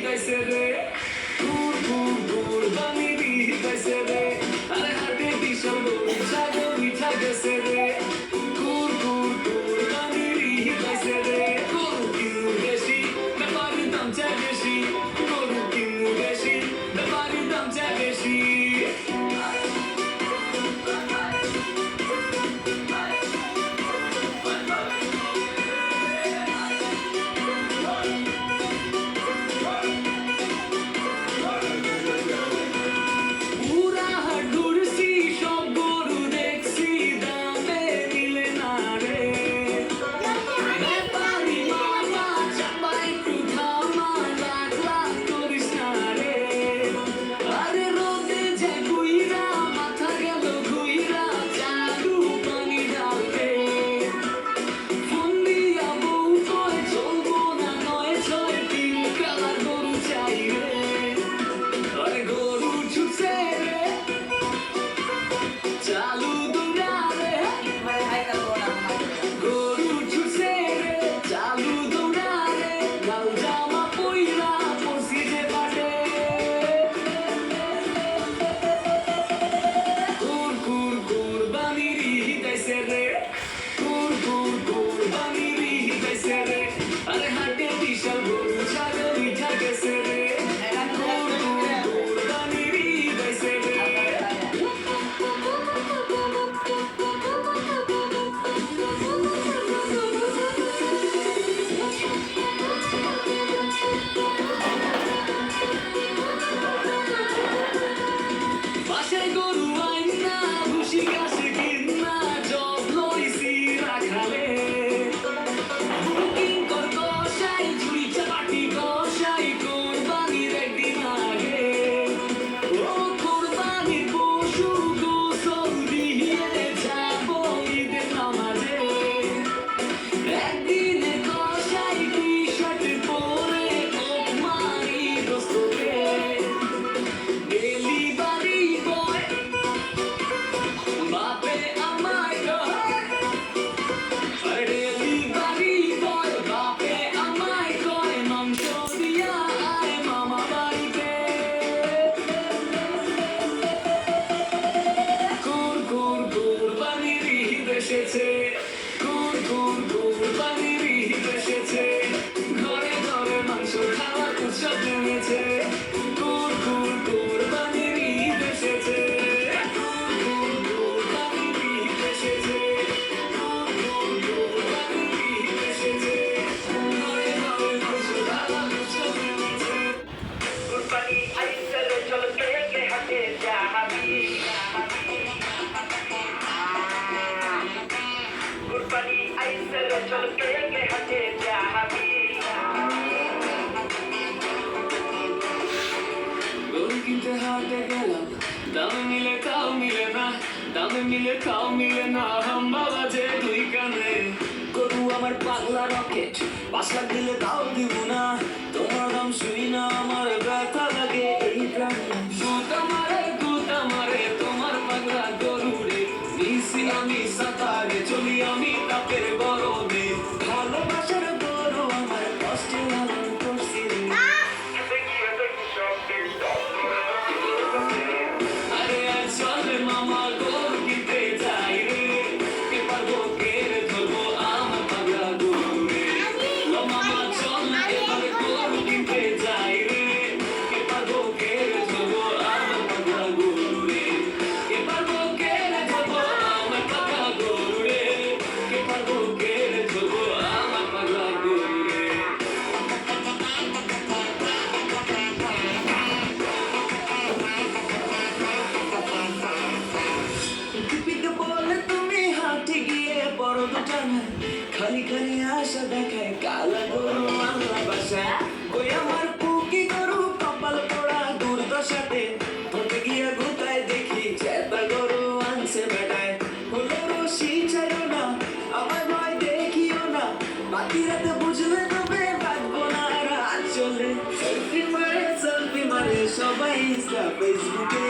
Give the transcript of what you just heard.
হিতাইছে রে কুর কুর কুরবানি হিতাইছে রে আরে হাতে বিশাল গরু ছাগল মিঠা গেছে রে কুর কুর কুরবানি হিতাইছে রে গরু কিনু বেশি ব্যাপারীর দাম চাই বেশি গরু কিনু বেশি ব্যাপারীর দাম চাই বেশি দামে মিলে তাও মিলে না দামে মিলে তাও মিলে না হাম্বা বাজে দুই কানে গরু আমার পাগলা রকেট 5 লাখ দিলে তাও দিব না তোমার দাম শুই না আমার ব্যথা লাগে এই প্রাণে গুতা মারে তোমার পাগলা গরু রে নিশি আমি সাতারে চলি আমি তাপের গরমে ভালোবাসার গরু আমার কষ্টে লালন করছি রে আরে আর চল মামা গরু কিনতে যাই রে কে পারবো কে রে ধরবো আমার পাগলা গরু রে ও মামা চল না এবার গরু কিনতে যাই রে কে পারবো কে রে ধরবো আমার পাগলা গরু রে কে পারবো কে রে ধরবো আমার পাগলা গরু রে কে পারবো কে রে ধরবো আমার পাগলা গরু রে পিকে বলে তুমি হাঁটে গিয়ে বড় দোকানে খালি খালি আশা দেখায় কালা গরু আল্লাহ বাসায় ওই আমার পুকি গরু কপাল পোড়া দুর্দশাতে ধরতে গিয়ে গুতায় দেখি চেতা গরু আনছে বেটায় হলো রশি চাইও না আমার ভয় দেখিও না বাকি রাতে বুঝলে তবে ভাগবো না আর হাত চলে সেলফি মারে সবাই ইনস্টা ফেসবুকে